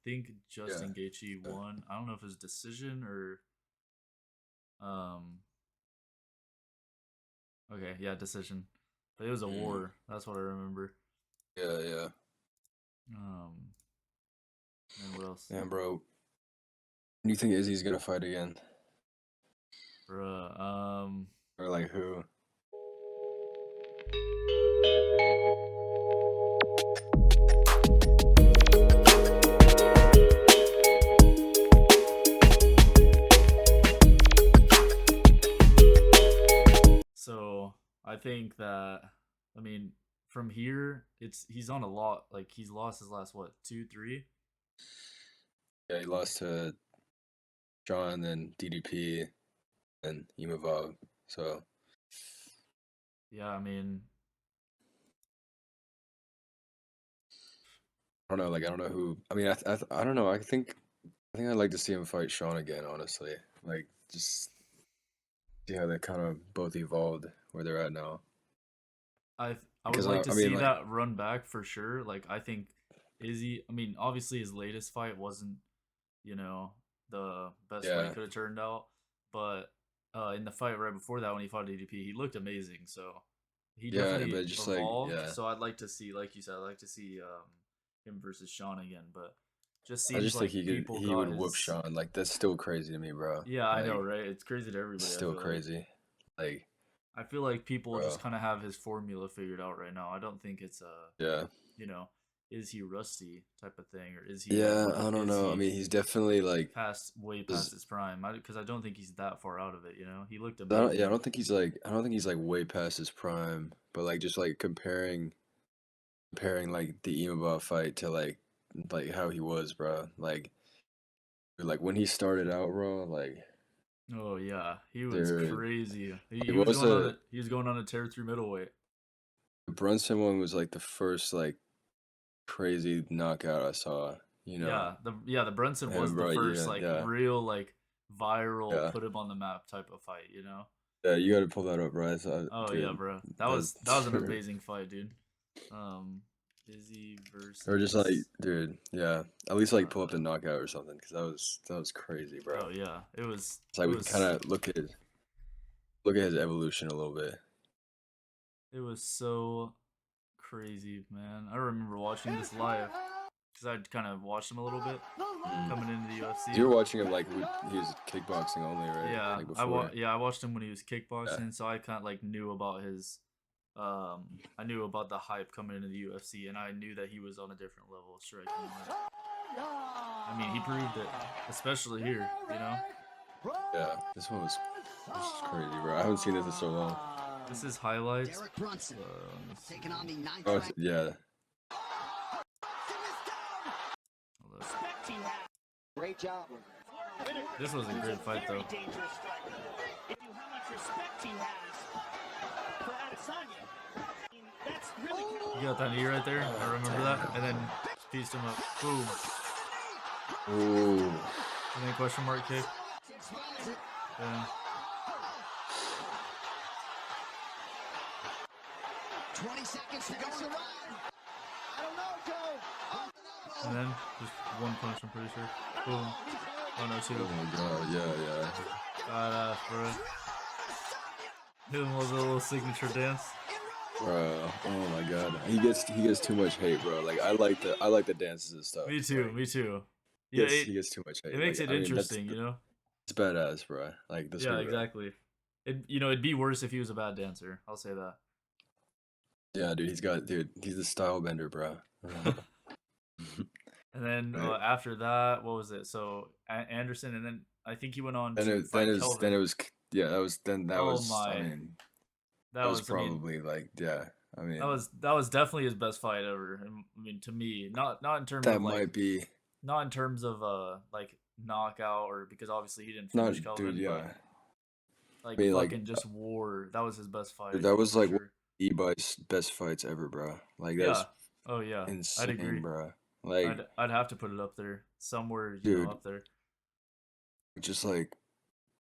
think Yeah. Justin Gaethje won. I don't know if it was decision or um. Okay, yeah, decision. But it was a Mm. war. That's what I remember. Yeah, yeah. Um, and what else? Yeah, bro. Do you think Izzy's gonna fight again? Bruh. Or like who? So I think that I mean from here he's on a lot. Like he's lost his last what 2, 3. Yeah, he lost to John, then DDP, and Imavov. So Yeah, I mean I don't know. Like I don't know who. I mean, I don't know. I think I'd like to see him fight Sean again. Honestly, like just see how they kind of both evolved where they're at now. I would Because like I, to I mean, see like, that run back for sure. Like I think Izzy. I mean, obviously his latest fight wasn't you know the best fight yeah, it could have turned out, but in the fight right before that when he fought DDP, he looked amazing. So he yeah, definitely but just like, evolved. yeah, So I'd like to see, like you said, I'd like to see him versus Sean again. But just I seems just think like people he got would whoop his. Sean. Like that's still crazy to me, bro. Yeah, I know, Like right? It's crazy to it's everybody. still crazy. Like, I feel like people bro, just kind of have his formula figured out right now. I don't think it's yeah. you know, is he rusty type of thing, or is he Yeah, like I don't is know. I he mean, he's definitely like, past way past is- his prime? Because I don't think he's that far out of it. You know, he looked yeah, I amazing. don't think he's like, I don't think he's like way past his prime. But like, just like comparing like the Imavov fight to like how he was, bro. Like when he started out, bro. Like, Oh yeah, he was dude, crazy. He like he what was was going on a he was going on a tear through middleweight. the Brunson one was like the first like crazy knockout I saw. You know, The Brunson him, was the bro. first Yeah, like yeah, real like viral yeah. put him on the map type of fight. You know. Yeah, you got to pull that up, bro. Oh yeah, Dude, bro. that That was an amazing fight, dude. Um, Izzy or just like, versus. dude, yeah. At least like pull up the Uh, knockout or something, because that was crazy, bro. oh yeah, It's it like we can kind was of look at his evolution a little bit. it was so crazy, man. I remember watching this live because I'd kind of watched him a little bit Mm. coming into the UFC. You were watching him like he was kickboxing only, right? Yeah, Like before. I watched him when he was Yeah. kickboxing, so I kind of like knew about his I knew about the hype coming into the UFC, and I knew that he was on a different level of striking. I mean, he proved it, especially here. You know, Yeah. This was crazy, bro. I haven't seen this in so long. this is highlights. Derek Brunson Let me see. taking on the ninth Oh, ranked. yeah. Hold up. Great job. This was a great fight, though. If you how much respect he has for Adesanya. I mean, that's really You got that knee right there. I remember that, and then pieced him up. Boom. Ooh. And then question mark kick. Yeah. 20 seconds to go in the round. I don't know, Joe. And then just one punch. I'm pretty sure. Boom. Oh no, two. Oh my god. Yeah, yeah. Badass, bro. Hit him with a little signature dance. Bro, oh my god, he gets too much hate, bro. Like I like the dances and stuff. Me too. Like, Me too. Yeah, he gets too much hate. it makes Like it I mean, interesting, you know. it's badass, bro. Like the Yeah, screw bro. exactly. It'd be worse if he was a bad dancer. I'll say that. Yeah, dude, he's the style bender, bro. And then Right. after that, what was it? So Anderson, and then I think he went on Then to fight then Kelvin. it was yeah that Oh was I my, mean that that was was. I mean, probably like yeah I mean that was definitely his best fight ever. I mean, to me, not in terms that of like, might be not in terms of like knockout or because obviously he didn't not finish dude Kelvin, but yeah I like mean like fucking just war. That was his best fight that was for like one sure. of E-Bike's best fights ever, bro. Like Yeah. that's Oh yeah. I'd insane, agree. bro. Like I'd have to put it up there somewhere, you know, dude, up there. just like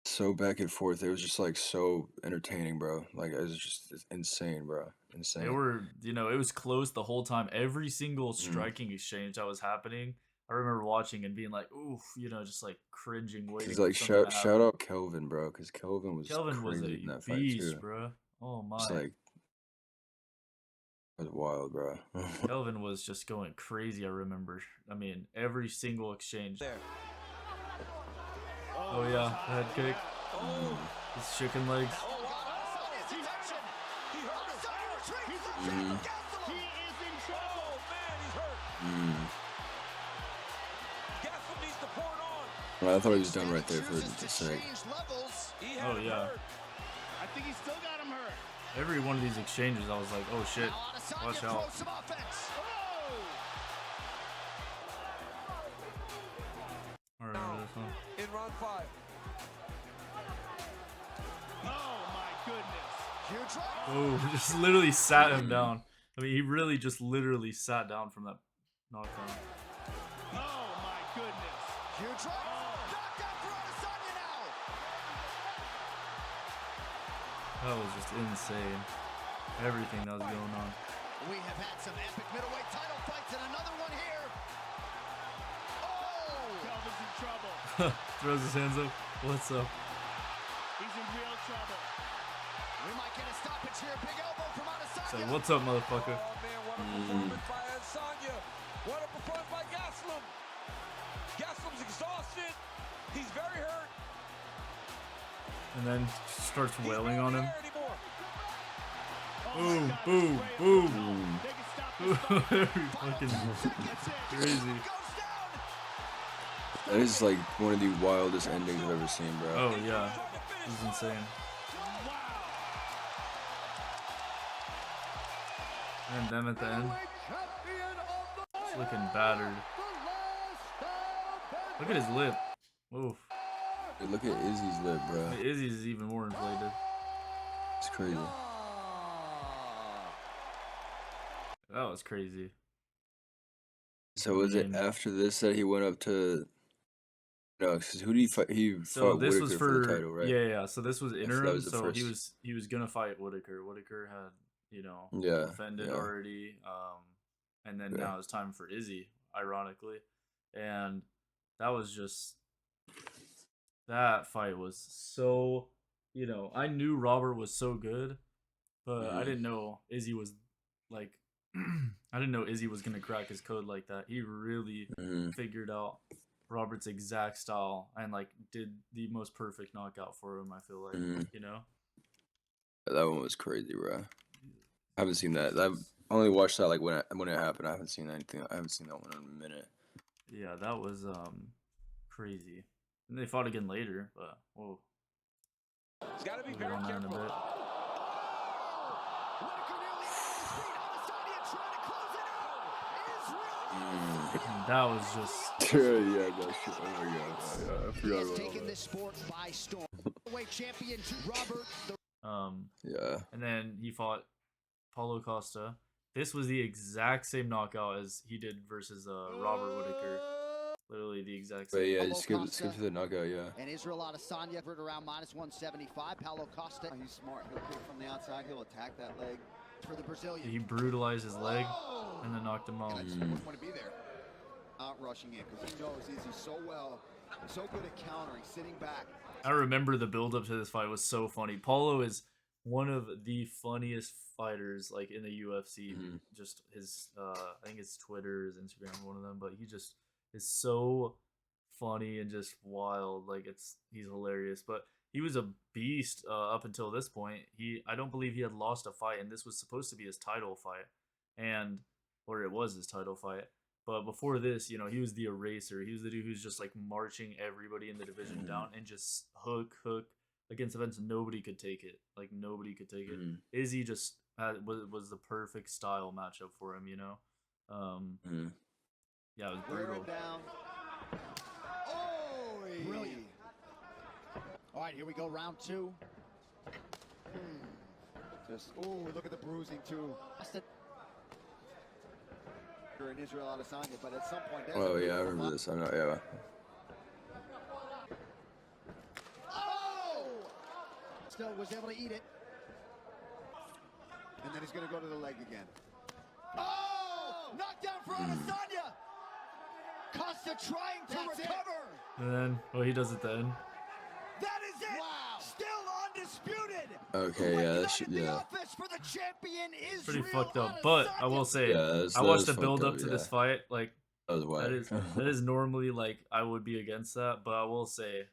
so back and forth. It was just like so entertaining, bro. Like it was just it's insane, bro. They Insane. were, you know, it was close the whole time. Every single Mm. striking exchange that was happening, I remember watching and being like, oof, you know, just like cringing, waiting Cause for like something to shout happen. out Kelvin, bro. Cause Kelvin was Kelvin was crazy a in that fight beast, too. bro. Oh It's my. like it was wild, bro. Kelvin was just going crazy, I remember. I mean, every single exchange. There. Oh yeah, the head kick. His chicken legs. He is in trouble. Gaslam needs to pour it on. Well, I thought he was done right there for a sec. He Oh had him yeah. hurt. I think he still got him hurt. Every one of these exchanges, I was like, oh shit, watch out. I remember this one. In round 5. Oh my goodness. Oh, just literally sat him down. I mean, he really just literally sat down from that knockdown. Oh my goodness. That was just insane. Everything that was going on. We have had some epic middleweight title fights and another one here. Oh! Kelvin's in trouble. Throws his hands up. What's up? He's in real trouble. We might get a stoppage here. Big elbow from Adesanya. Say, what's up, motherfucker? Oh man, what a performance by Adesanya. What a performance by Gaslam. Gaslam's exhausted. He's very hurt. And then starts wailing on him. Oh Boom, my God, boom, this is boom. great. They can stop this fight. Every fucking crazy. That is like one of the wildest endings I've ever seen, bro. Oh yeah, this is insane. And them at the end, it's looking battered. Look at his lip. Oof. Dude, look at Izzy's lip, bro. Izzy's is even more inflated. It's crazy. That was crazy. So was it mean- after this that he went up to? No, 'cause who did he fight? He So fought this Whitaker was for the title, right? yeah. So this was interim. was the So first. he was gonna fight Whitaker. Whitaker had, you know, Yeah, offended yeah. already. And then Yeah. now it's time for Izzy, ironically. And that was just, that fight was so, you know, I knew Robert was so good, but I Mhm. didn't know Izzy was like I didn't know Izzy was gonna crack his code like that. He really Mhm. figured out Robert's exact style and like did the most perfect knockout for him, I feel like, Mhm. you know? That one was crazy, bro. I haven't seen that. I only watched that like when it happened. I haven't seen anything. I haven't seen that one in a minute. Yeah, that was crazy. And they fought again later, but whoa. He's got to be We'll very get on that in a careful. bit. That was just Yeah, that shit. Oh my god. I forgot about taken that. this sport by storm. Weight champion Robert. Yeah. and then he fought Paulo Costa. This was the exact same knockout as he did versus Robert Whitaker. Literally the exact But same. yeah, Paulo skip Costa. to the knockout. Yeah. And Israel Adesanya for around -175. Paulo Costa. He's smart. He'll kick from the outside. He'll attack that leg. For the Brazilian. He brutalized his leg and then knocked him out. And I just wouldn't want to be there. Out rushing in because he knows Izzy so well. So good at countering, sitting back. I remember the build up to this fight was so funny. Paulo is one of the funniest fighters like in the UFC. Mhm. Just his I think his Twitter, his Instagram, one of them, but he just is so funny and just wild. Like he's hilarious. But he was a beast up until this point. I don't believe he had lost a fight, and this was supposed to be his title fight, or it was his title fight. But before this, you know, he was the eraser. He was the dude who's just like marching everybody in the division down and just hook against events. Nobody could take it. Like nobody could take it. Mhm. Izzy just was the perfect style matchup for him. You know, Mhm. yeah, it was Wear brutal. it down. Oh, Brilliant. All right, here we go, round 2. Just look at the bruising too. In Israel Adesanya, but at some point. That's Oh a yeah, I beautiful remember knock- this. I know. Yeah. Oh! Still was able to eat it. And then he's going to go to the leg again. Oh! Knockdown for Adesanya! Costa trying to recover. And then, well, he does it then. That is it. Wow. Still undisputed. Okay, yeah, that should, The yeah. office for the champion Pretty Israel fucked up. But I will say, Yeah, that's, I that watched is the fucked build up up, to this yeah. fight. Like, That was whack. that is normally like I would be against that, but I will say,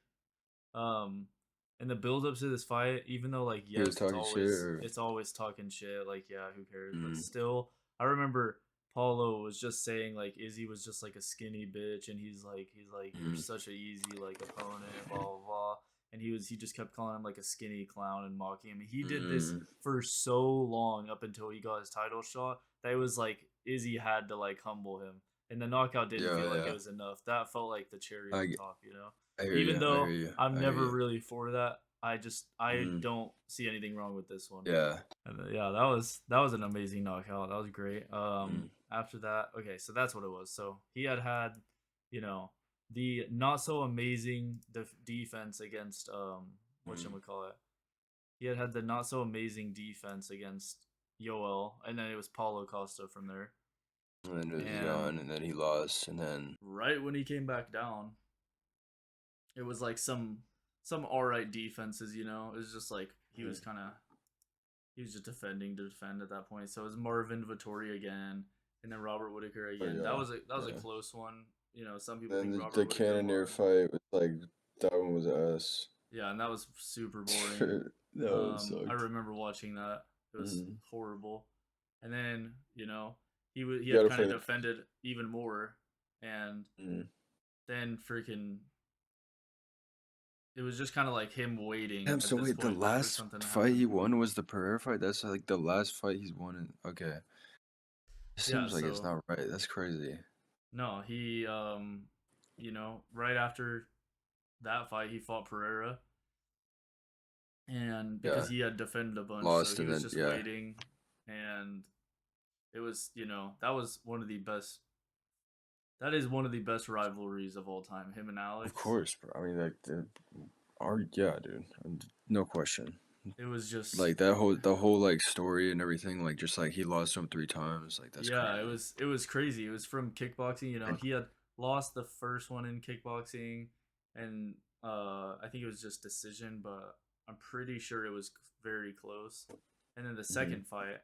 in the build up to this fight, even though like He was yes, talking shit, or? it's always talking shit. Like yeah, who cares? But Mm. still, I remember Paulo was just saying like Izzy was just like a skinny bitch, and he's like you're such an easy like opponent, blah blah blah. And he just kept calling him like a skinny clown and mocking him. He did this for so long up until he got his title shot that it was like Izzy had to like humble him, and the knockout didn't feel like it was enough. That felt like the cherry on top, you know. I hear Even you, though I hear you, I'm I never hear you. really for that, I don't see anything wrong with this one. Yeah. And yeah, that was an amazing knockout. That was great. After that, okay, so that's what it was. So he had, you know, the not so amazing defense against whatchamacallit. He had the not so amazing defense against Yoel, and then it was Paulo Costa from there. And then it was Jan, and then he lost, and then right when he came back down, it was like some alright defenses, you know. It was just like he was just defending to defend at that point. So it was Marvin Vittori again, and then Robert Whitaker again. yeah, that was a close one. You know, some people then think the Robert Whitaker Cannoneer won. fight was like, that one was ass. Yeah, and that was super boring. No, it sucked. I remember watching that. It was horrible. And then, you know, he You had gotta kind of fight- defended even more, and then freaking it was just kind of like him waiting. Damn, at so this wait, the point for last something to fight he happen. won was the Pereira fight? That's like the last fight he's won in, okay. It Yeah, seems like it's so- not right. That's crazy. No, he you know, right after that fight he fought Pereira. And because he had defended a bunch, Lost, so he and was then- just yeah. waiting, and it was, you know, that was one of the best. That is one of the best rivalries of all time. Him and Alex. Of course, bro. I mean, like, yeah, dude. No question. It was just Like the whole like story and everything, like just like he lost him 3 times, like that's yeah, crazy. it was crazy. It was from kickboxing. You know, he had lost the first one in kickboxing, and I think it was just decision, but I'm pretty sure it was very close. And then the second fight,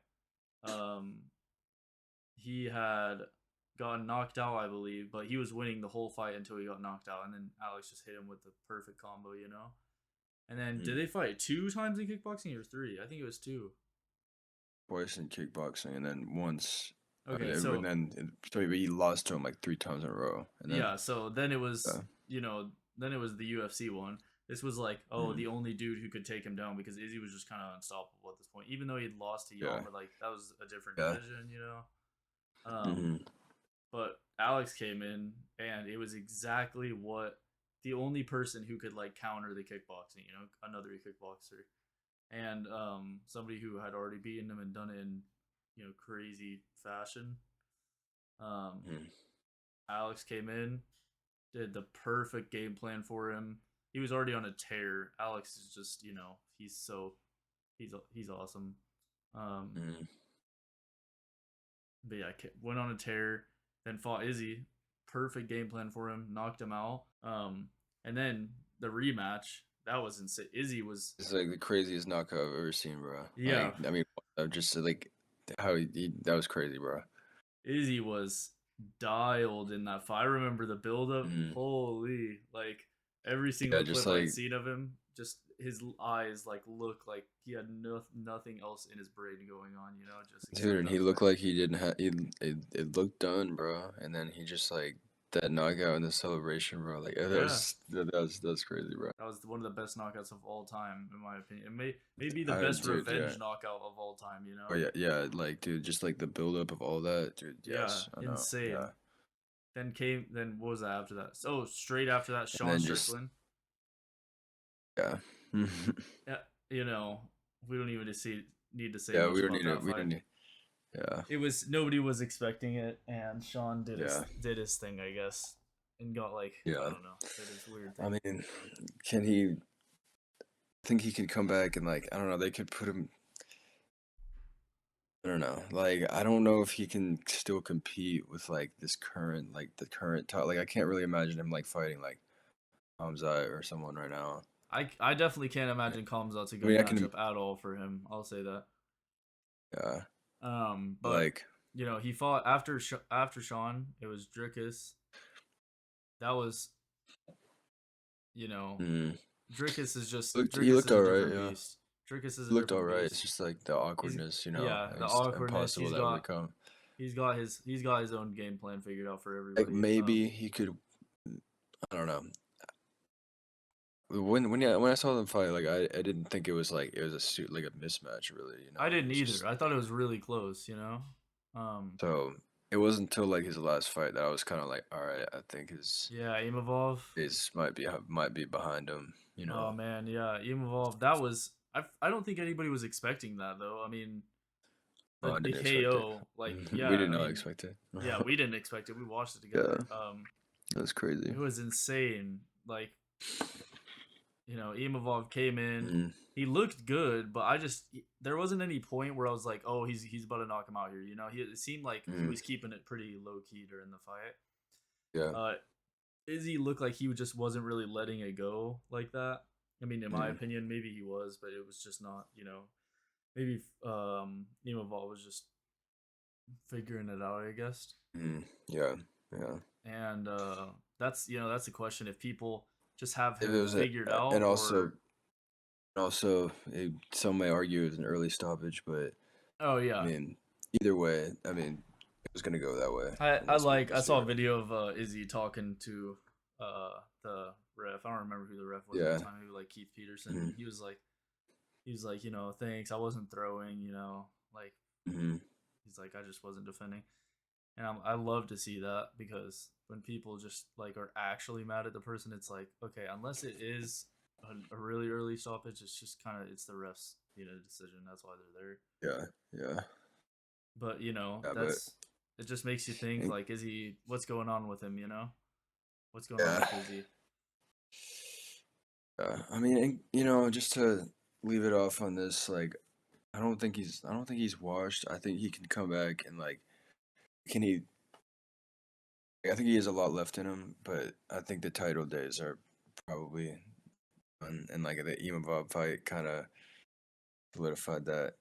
he had gotten knocked out, I believe, but he was winning the whole fight until he got knocked out, and then Alex just hit him with the perfect combo, you know. And then did they fight 2 times in kickboxing or 3? I think it was 2. Twice in kickboxing, and then once. Okay, so he lost to him like 3 times in a row. And then, yeah, so then it was, you know, then it was the UFC one. This was like, the only dude who could take him down because Izzy was just kind of unstoppable at this point. Even though he'd lost to Yon, but like that was a different division, you know. But Alex came in, and it was exactly what the only person who could like counter the kickboxing, you know, another kickboxer, and somebody who had already beaten him and done it in, you know, crazy fashion. Alex came in, did the perfect game plan for him. He was already on a tear. Alex is just, you know, he's awesome. But yeah, went on a tear, then fought Izzy. Perfect game plan for him, knocked him out. And then the rematch, that was insane. Izzy was. It's like the craziest knockout I've ever seen, bro. Yeah. Like, I mean, just like how that was crazy, bro. Izzy was dialed in that fight. I remember the build up. Holy, like every single clip I'd seen of him, just his eyes like look like he had nothing else in his brain going on, you know. Just dude, and he looked like he didn't have. It looked done, bro. And then he just like that knockout in the celebration, bro. Like that's crazy, bro. That was one of the best knockouts of all time, in my opinion. It may be the best revenge knockout of all time, you know. Oh yeah, like dude, just like the build up of all that, dude. Yes, yeah, insane. Yeah. Then what was that after that? So straight after that, Sean Strickland. Yeah. Yeah, you know, we don't even need to say. Yeah, much we don't about need that it. We don't need. Yeah. It was nobody was expecting it, and Sean did his thing, I guess, and got like I don't know, did his weird thing. I mean, can he? I think he could come back and like I don't know. They could put him. I don't know. Like, I don't know if he can still compete with like this current, like the current top. Like, I can't really imagine him like fighting like Hamza or someone right now. I definitely can't imagine Kamzat's a I good mean, I can, matchup at all for him. I'll say that. yeah, But like, he fought after Sean. It was Drickus. That was you know mm, he Drickus looked is a all right. different Yeah, beast. Drickus is he a looked all different right. It's beast. just like the He's awkwardness, yeah, the it's awkwardness. impossible to overcome. He's got his own game plan figured out for Like everybody. maybe he could. I don't know. When I saw them fight, like I didn't think it was like it was a suit like a mismatch really. I It didn't was either. just I thought it was really close. so. It wasn't until like his last fight that I was kind of like, all right, I think Yeah, Imavov. his might be behind him. Oh man, yeah, Imavov. That was I don't think anybody was expecting that though. I mean, Oh, I the didn't expect it. KO, like We yeah, did I not mean, expect it. yeah, we didn't expect it. We watched it Yeah, together. that's crazy. It was insane. Like, Imavov came in. Mm, He looked good, but there wasn't any point where I was like, oh, he's about to knock him out here. It seemed like he mm, was keeping it pretty low key during the fight. yeah. Uh, Izzy looked like he just wasn't really letting it go like that. I mean, in my Mm, opinion, maybe he was, but it was just not. Maybe Imavov was just figuring it out, I guess. yeah, yeah. And that's a question if people just have If him it was figured and out also or some may argue it was an early stoppage, but oh I yeah. mean, either way, I mean, it was gonna go that way I unless we like could I see saw it. a video of Izzy talking to the ref. I don't remember who the ref was at Yeah. the time, maybe like Keith Peterson, Mm-hmm. and he was like, thanks, I wasn't throwing, like Mm-hmm. he's like, I just wasn't defending. And I love to see that because when people just like are actually mad at the person, it's like, okay, unless it is a really early stoppage, it's just kind of it's the refs decision. That's why they're there. Yeah. Yeah. But Yeah. But that's it. Just makes you think and- like, is he? What's going on with him? What's going on yeah. with Izzy? I mean, just to leave it off on this, like, I don't think he's washed. I think he can come back and like, can he? I think he has a lot left in him, but I think the title days are probably done, and like the Imavov fight kind of solidified that.